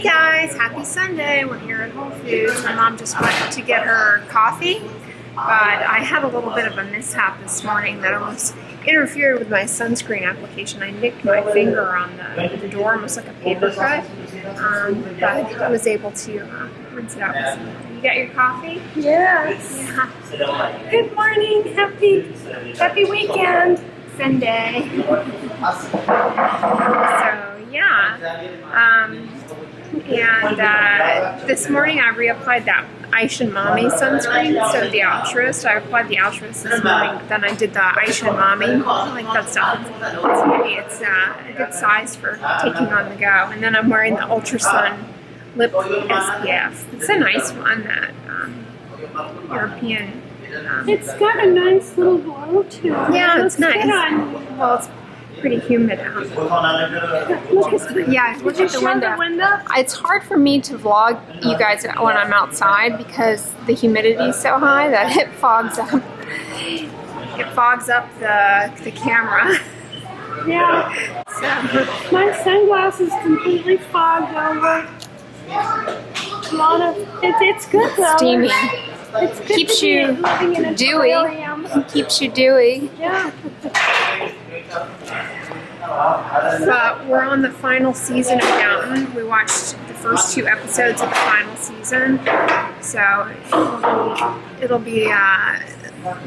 guys, happy Sunday. We're here at Whole Foods. My mom just went to get her coffee, but I had a little bit of a mishap this morning that almost interfered with my sunscreen application. I nicked my finger on the door, almost like a paper cut, but I was able to rinse it out with some water. You got your coffee? Yes. Yeah. Good morning. Happy weekend. Sunday. So yeah, and this morning I reapplied that Aish and Mommy sunscreen, so the Altruist. I applied the Altruist this morning, then I did the Aish and Mommy. I like that stuff. It's a good size for taking on the go. And then I'm wearing the Ultra Sun Lip SPF. It's a nice one, that European. It's got a nice little glow to it. Yeah, it's nice. Well, it's pretty humid out. Look, it's pretty. Yeah, look at the window. It's hard for me to vlog you guys when I'm outside because the humidity is so high that it fogs up. It fogs up the camera. Yeah. So My sunglasses completely fogged over. A lot of it's good though. steamy. It's good Keeps to be you living in a dewy. terrarium. Keeps you dewy. Yeah. But we're on the final season of Downton. We watched the first 2 episodes of the final season, so it'll be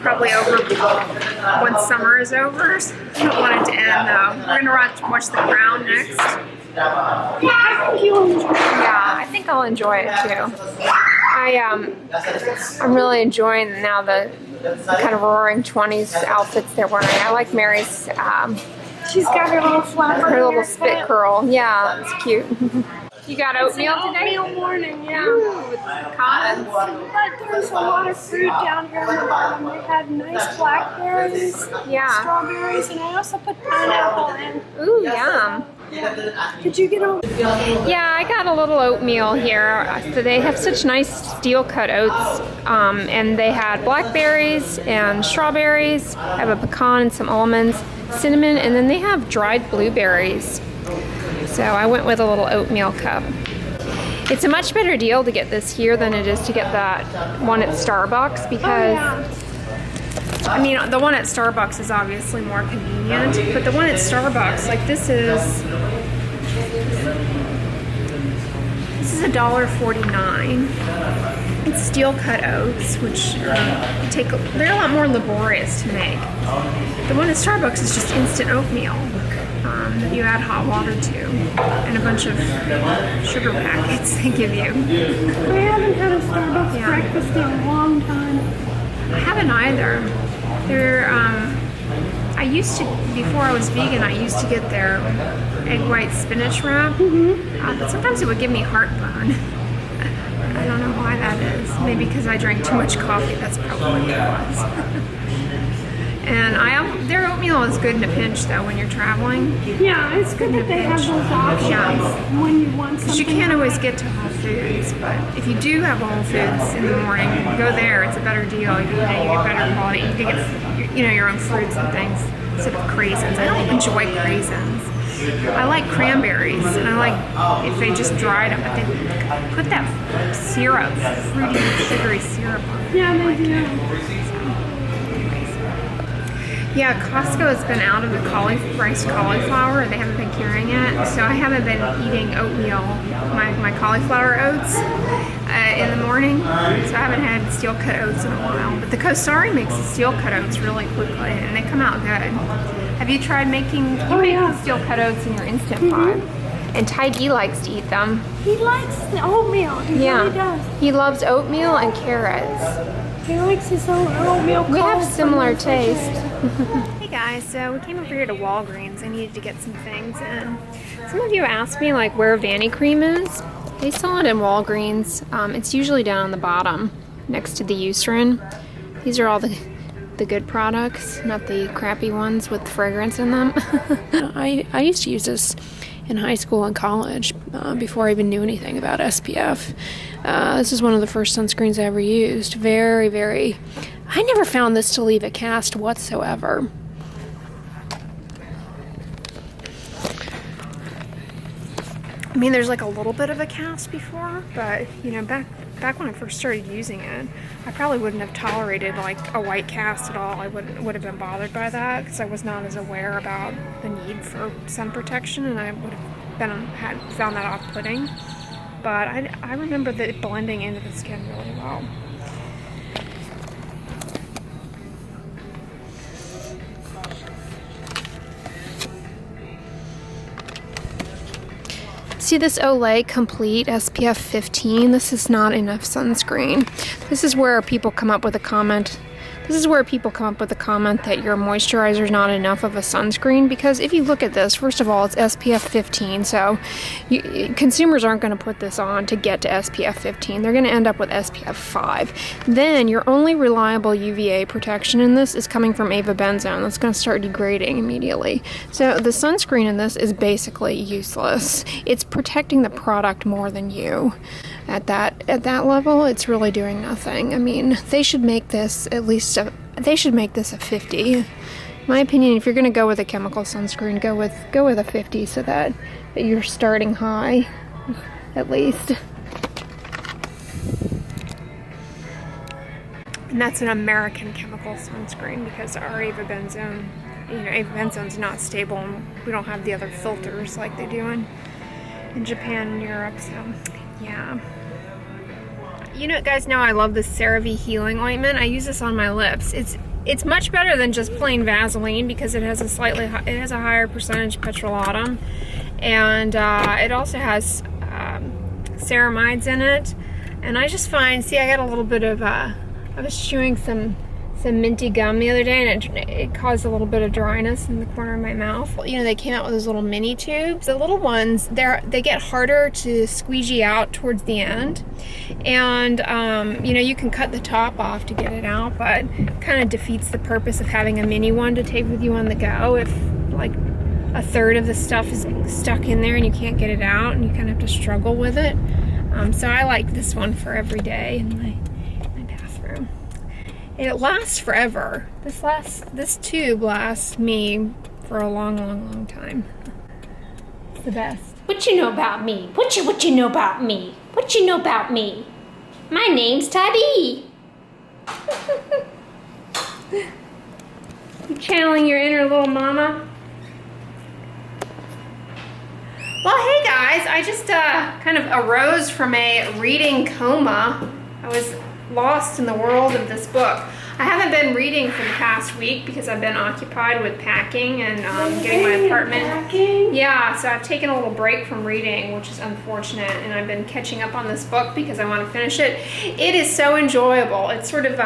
probably over once summer is over. I don't want it to end though. We're gonna watch The Crown next. Yeah, I think you'll enjoy it. Yeah, I think I'll enjoy it too. I'm really enjoying now the kind of roaring 20s outfits they're wearing. I like Mary's She's got her little flapper. her little spit curl. Yeah, it's cute. You got oatmeal today? Oatmeal morning, yeah. Ooh, with pecans. But there's a lot of fruit down here on the bottom. They had nice blackberries, Yeah. strawberries, and I also put pineapple in. Ooh, yum. Did you get a... Yeah, I got a little oatmeal here. So they have such nice steel cut oats, and they had blackberries and strawberries. I have a pecan and some almonds, cinnamon, and then they have dried blueberries. So I went with a little oatmeal cup. It's a much better deal to get this here than it is to get that one at Starbucks because I mean, the one at Starbucks is obviously more convenient, but the one at Starbucks, like this is $1.49. It's steel cut oats, which they're a lot more laborious to make. The one at Starbucks is just instant oatmeal that you add hot water to, and a bunch of sugar packets they give you. I haven't had a Starbucks breakfast in a long time. I haven't either. I used to, before I was vegan, I used to get their egg white spinach wrap, but sometimes it would give me heartburn. I don't know why that is. Maybe because I drank too much coffee, that's probably what it was. And their oatmeal is good in a pinch though when you're traveling. Yeah, it's good that they have those options when you want something. Because you can't always get to Whole Foods, but if you do have Whole Foods in the morning, go there. It's a better deal. You get better quality. You can get your own fruits and things instead of craisins. I don't enjoy craisins. I like cranberries, and I like if they just dried them, but they put that syrup, fruity, sugary syrup on it. Yeah, they do. Yeah, Costco has been out of the riced cauliflower. They haven't been carrying it, so I haven't been eating oatmeal, my cauliflower oats, in the morning. So I haven't had steel cut oats in a while. But the Kosari makes the steel cut oats really quickly, and they come out good. Have you tried making? You make the steel cut oats in your Instant Pot, and Tiggy likes to eat them. He likes the oatmeal. He really does. He loves oatmeal and carrots. He likes his own oatmeal. We have similar taste. Hey guys, so we came over here to Walgreens. I needed to get some things, and some of you asked me like where Vanny Cream is. They sell it in Walgreens. It's usually down on the bottom next to the Eucerin. These are all the good products, not the crappy ones with fragrance in them. I used to use this in high school and college before I even knew anything about SPF. This is one of the first sunscreens I ever used. Very, very... I never found this to leave a cast whatsoever. I mean, there's like a little bit of a cast before, but you know, back when I first started using it, I probably wouldn't have tolerated like a white cast at all. I would have been bothered by that because I was not as aware about the need for sun protection, and I would have found that off-putting. But I remember that blending into the skin really well. See this Olay Complete SPF 15? This is not enough sunscreen. This is where people come up with a comment. This is where people come up with a comment that your moisturizer is not enough of a sunscreen, because if you look at this, first of all, it's SPF 15, so consumers aren't going to put this on to get to SPF 15. They're going to end up with SPF 5. Then your only reliable UVA protection in this is coming from avobenzone. That's going to start degrading immediately. So the sunscreen in this is basically useless. It's protecting the product more than you. At that level, it's really doing nothing. I mean, they should make this at least they should make this a 50. In my opinion, if you're going to go with a chemical sunscreen, go with a 50 so that you're starting high, at least. And that's an American chemical sunscreen because our avobenzone, avobenzone's not stable, and we don't have the other filters like they do in Japan and Europe, so yeah. You know, guys know I love this Cerave healing ointment. I use this on my lips. It's much better than just plain Vaseline because it has a higher percentage petrolatum, and it also has ceramides in it. And I just find, see, I got a little bit of I was chewing some minty gum the other day, and it caused a little bit of dryness in the corner of my mouth. You know, they came out with those little mini tubes. The little ones, they get harder to squeegee out towards the end, and you know, you can cut the top off to get it out, but it kind of defeats the purpose of having a mini one to take with you on the go if like a third of the stuff is stuck in there and you can't get it out, and you kind of have to struggle with it. So I like this one for every day in my bathroom. It lasts forever. This tube lasts me for a long time. It's the best. What you know about me? What you know about me? What you know about me? My name's Tabby. You channeling your inner little mama? Well, hey guys, I just kind of arose from a reading coma. I was lost in the world of this book. I haven't been reading for the past week because I've been occupied with packing and getting my apartment. Packing? Yeah, so I've taken a little break from reading, which is unfortunate, and I've been catching up on this book because I want to finish it. It is so enjoyable. It's sort of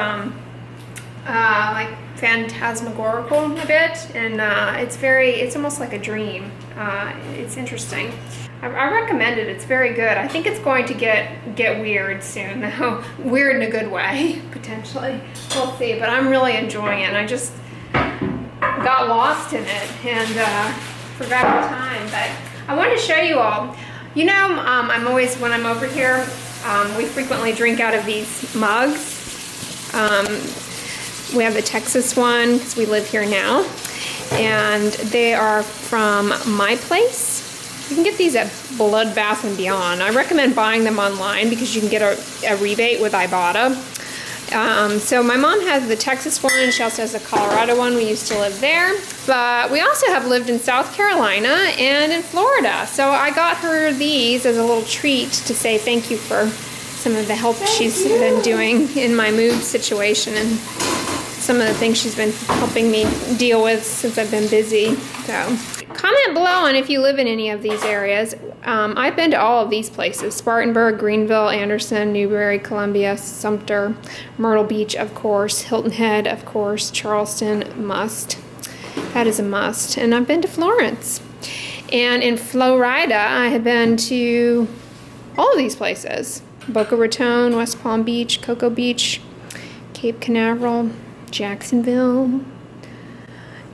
like phantasmagorical a bit, and it's almost like a dream. It's interesting. I recommend it. It's very good. I think it's going to get weird soon, though. Weird in a good way, potentially. We'll see. But I'm really enjoying it. I just got lost in it and forgot the time. But I wanted to show you all. You know, I'm always, when I'm over here, we frequently drink out of these mugs. We have the Texas one because we live here now. And they are from My Place. You can get these at Blood Bath & Beyond. I recommend buying them online because you can get a rebate with Ibotta. So my mom has the Texas one, and she also has the Colorado one. We used to live there. But we also have lived in South Carolina and in Florida. So I got her these as a little treat to say thank you for some of the help she's been doing in my mood situation and some of the things she's been helping me deal with since I've been busy. So comment below on if you live in any of these areas. I've been to all of these places: Spartanburg, Greenville, Anderson, Newberry, Columbia, Sumter, Myrtle Beach, of course, Hilton Head, of course, Charleston, must. That is a must. And I've been to Florence. And in Florida, I have been to all of these places: Boca Raton, West Palm Beach, Cocoa Beach, Cape Canaveral, Jacksonville,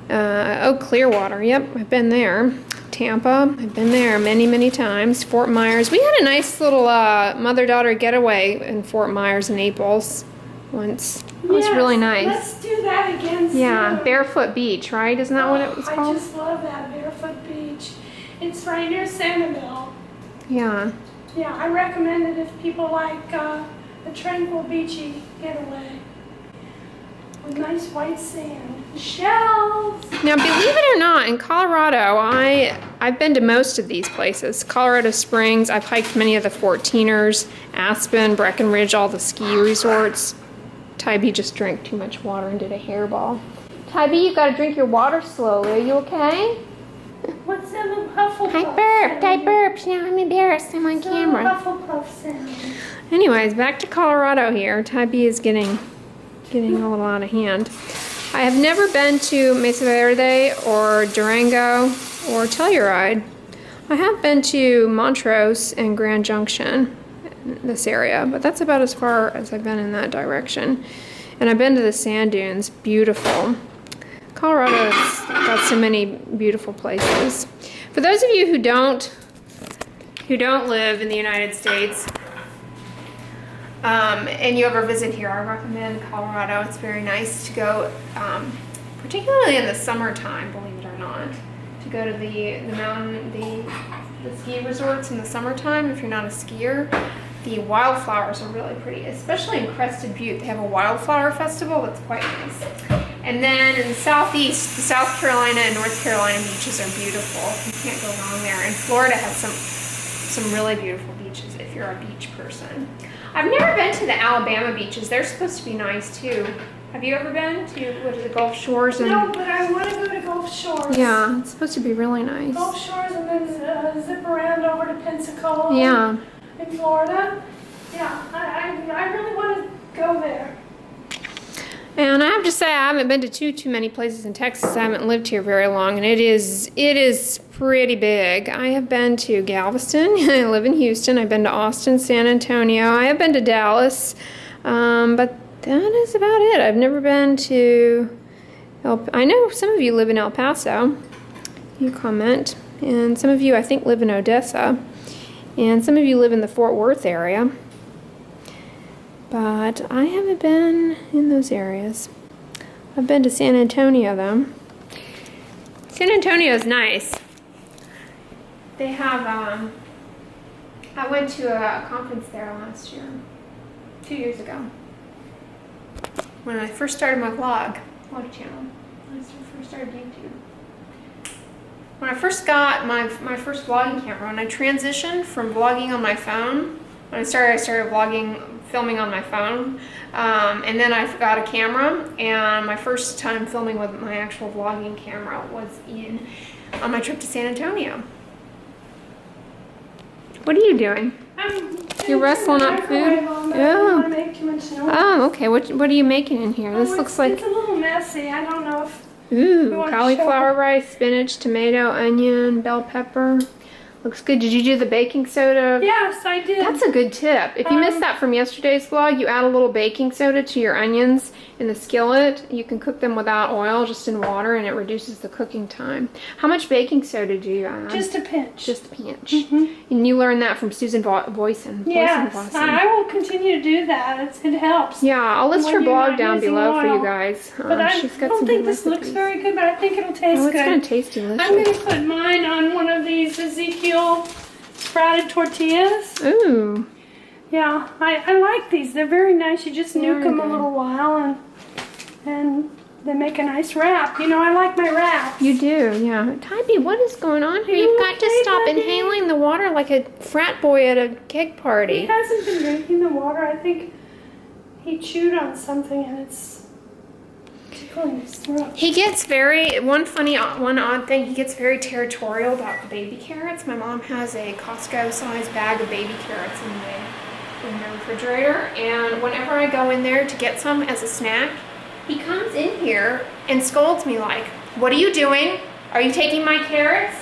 Clearwater, yep, I've been there. Tampa, I've been there many times. Fort Myers, we had a nice little mother-daughter getaway in Fort Myers in Naples once. It was really nice. Let's do that again soon. Yeah, Barefoot Beach, right? Isn't that what it was called? I just love that, Barefoot Beach. It's right near Sanibel. Yeah. Yeah, I recommend it if people like a tranquil, beachy getaway with nice white sand. Shells. Now, believe it or not, in Colorado, I've been to most of these places. Colorado Springs, I've hiked many of the 14ers, Aspen, Breckenridge, all the ski resorts. Tybee just drank too much water and did a hairball. Tybee, you gotta drink your water slowly. Are you okay? What's that little Hufflepuff I burped. sound? I burped. Now I'm embarrassed. I'm on What's that little camera. Hufflepuff sound? Anyways, back to Colorado here. Tybee is getting a little out of hand. I have never been to Mesa Verde or Durango or Telluride. I have been to Montrose and Grand Junction, this area, but that's about as far as I've been in that direction. And I've been to the sand dunes, beautiful. Colorado's got so many beautiful places. For those of you who don't live in the United States, and you ever visit here, I recommend Colorado. It's very nice to go, particularly in the summertime, believe it or not, to go to the ski resorts in the summertime if you're not a skier. The wildflowers are really pretty, especially in Crested Butte. They have a wildflower festival that's quite nice. And then in the southeast, the South Carolina and North Carolina beaches are beautiful. You can't go wrong there. And Florida has some really beautiful beaches if you're a beach person. I've never been to the Alabama beaches. They're supposed to be nice too. Have you ever been to the Gulf Shores? No, but I want to go to Gulf Shores. Yeah, it's supposed to be really nice. Gulf Shores and then zip around over to Pensacola. Yeah. In Florida. Yeah, I really want to go there. And I have to say, I haven't been to too many places in Texas. I haven't lived here very long, and it is pretty big. I have been to Galveston. I live in Houston. I've been to Austin, San Antonio. I have been to Dallas, but that is about it. I've never been to I know some of you live in El Paso. You comment. And some of you, I think, live in Odessa. And some of you live in the Fort Worth area. But I haven't been in those areas. I've been to San Antonio, though. San Antonio is nice. They have, I went to a conference there last year, 2 years ago. When I first started my vlog channel. When I first started YouTube. When I first got my first vlogging camera, when I transitioned from vlogging on my phone, when I started filming on my phone, and then I got a camera, and my first time filming with my actual vlogging camera was on my trip to San Antonio. What are you doing? You're wrestling up food? Oh. Make too much noise. Oh, okay. What are you making in here? This looks like... It's a little messy. I don't know if... Ooh, cauliflower rice, spinach, tomato, onion, bell pepper. Looks good. Did you do the baking soda? Yes, I did. That's a good tip. If you missed that from yesterday's vlog, you add a little baking soda to your onions in the skillet. You can cook them without oil, just in water, and it reduces the cooking time. How much baking soda do you add? Just a pinch. Just a pinch. And you learned that from Susan Voisin. Yes, I will continue to do that. It helps. Yeah, I'll list her blog down below for you guys. But I don't think this looks very good, but I think it'll taste good. It's going to taste delicious. I'm going to put mine on one of these Ezekiel sprouted tortillas. Ooh. Yeah, I like these. They're very nice. You just nuke them a little while and they make a nice wrap. You know, I like my wraps. You do, yeah. Tybee, what is going on here? You've got to stop inhaling the water like a frat boy at a keg party. He hasn't been drinking the water. I think he chewed on something and it's tickling his throat. He gets one odd thing, he gets very territorial about the baby carrots. My mom has a Costco-sized bag of baby carrots in the refrigerator, and whenever I go in there to get some as a snack, he comes in here and scolds me like, "What are you doing? Are you taking my carrots?"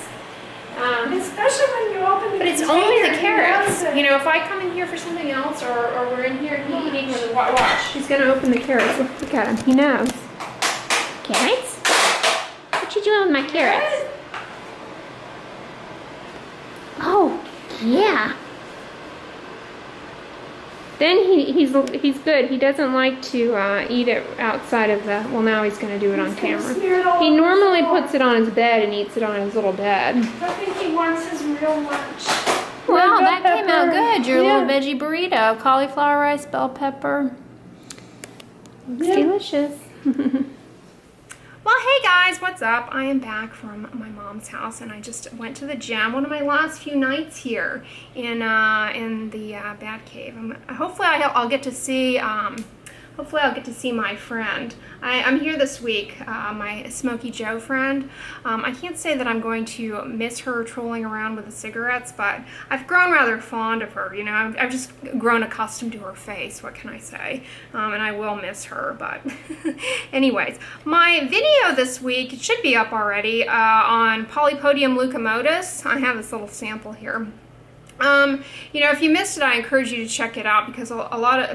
Especially when you open the But it's only the carrots. You know, if I come in here for something else, or we're in here and he's eating with a watch, he's going to open the carrots. Look at him. He knows. Carrots? What you doing with my carrots? Oh, yeah. Then he's good. He doesn't like to eat it outside of the... Well, now he's going to do it on camera. He normally puts it on his bed and eats it on his little bed. I think he wants his real lunch. Wow, that came out good. Your little veggie burrito, cauliflower rice, bell pepper. Looks delicious. Well, hey guys, what's up? I am back from my mom's house, and I just went to the gym. One of my last few nights here in the Bat Cave. Hopefully, I'll get to see. Hopefully I'll get to see my friend. I'm here this week, my Smokey Joe friend. I can't say that I'm going to miss her trolling around with the cigarettes, but I've grown rather fond of her. You know, I've just grown accustomed to her face, what can I say? And I will miss her, but anyways. My video this week, it should be up already, on Polypodium leucomotus. I have this little sample here. You know, if you missed it, I encourage you to check it out, because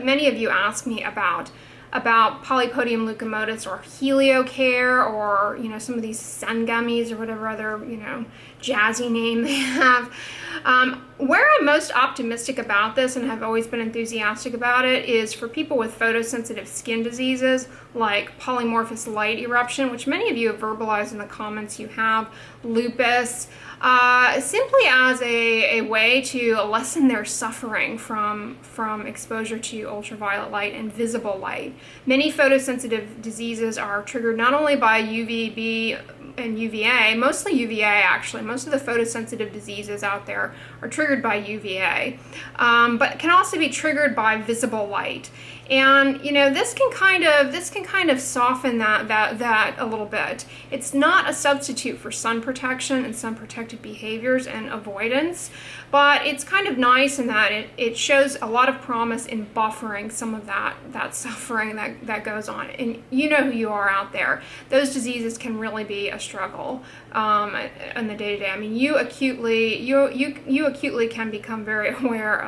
many of you ask me about Polypodium leucomotus or Heliocare, or, you know, some of these sun gummies or whatever other, you know, jazzy name they have. Where I'm most optimistic about this, and have always been enthusiastic about it, is for people with photosensitive skin diseases like polymorphous light eruption, which many of you have verbalized in the comments you have, lupus, simply as a way to lessen their suffering from exposure to ultraviolet light and visible light. Many photosensitive diseases are triggered not only by UVB and UVA, mostly UVA actually. Most of the photosensitive diseases out there are triggered by UVA, but can also be triggered by visible light. And you know, this can kind of soften that a little bit. It's not a substitute for sun protection and sun protective behaviors and avoidance, but it's kind of nice in that it shows a lot of promise in buffering some of that suffering that goes on. And you know who you are out there. Those diseases can really be a struggle in the day-to-day. I mean, you acutely can become very aware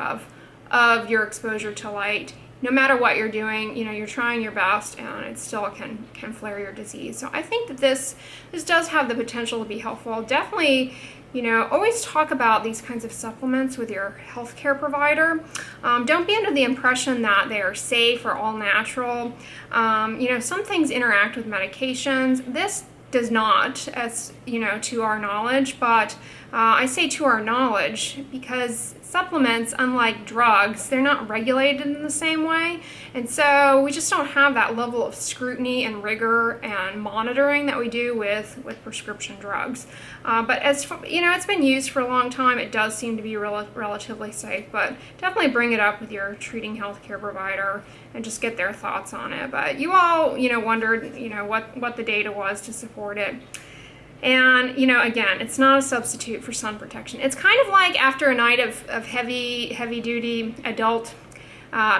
of your exposure to light. No matter what you're doing, you know, you're trying your best, and it still can flare your disease. So I think that this does have the potential to be helpful. Definitely, you know, always talk about these kinds of supplements with your healthcare provider. Don't be under the impression that they are safe or all natural. You know, some things interact with medications. This does not, as you know, to our knowledge, but I say to our knowledge because supplements, unlike drugs, they're not regulated in the same way, and so we just don't have that level of scrutiny and rigor and monitoring that we do with prescription drugs. But as you know, it's been used for a long time. It does seem to be relatively safe, but definitely bring it up with your treating healthcare provider and just get their thoughts on it. But you all, you know, wondered, you know, what the data was to support it. And, you know, again, it's not a substitute for sun protection. It's kind of like after a night of heavy-duty adult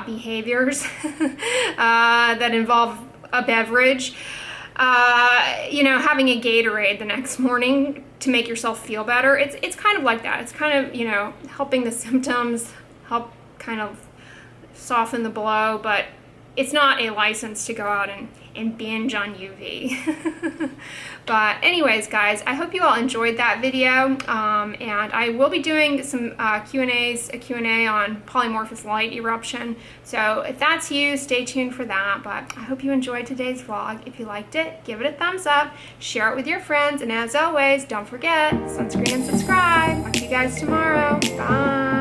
behaviors that involve a beverage, you know, having a Gatorade the next morning to make yourself feel better. It's kind of like that. It's kind of, you know, helping the symptoms, help kind of soften the blow, but it's not a license to go out and binge on UV. But anyways, guys, I hope you all enjoyed that video, and I will be doing some a Q&A on polymorphous light eruption. So if that's you, stay tuned for that. But I hope you enjoyed today's vlog. If you liked it, give it a thumbs up, share it with your friends, and as always, don't forget, sunscreen and subscribe. Talk to you guys tomorrow. Bye.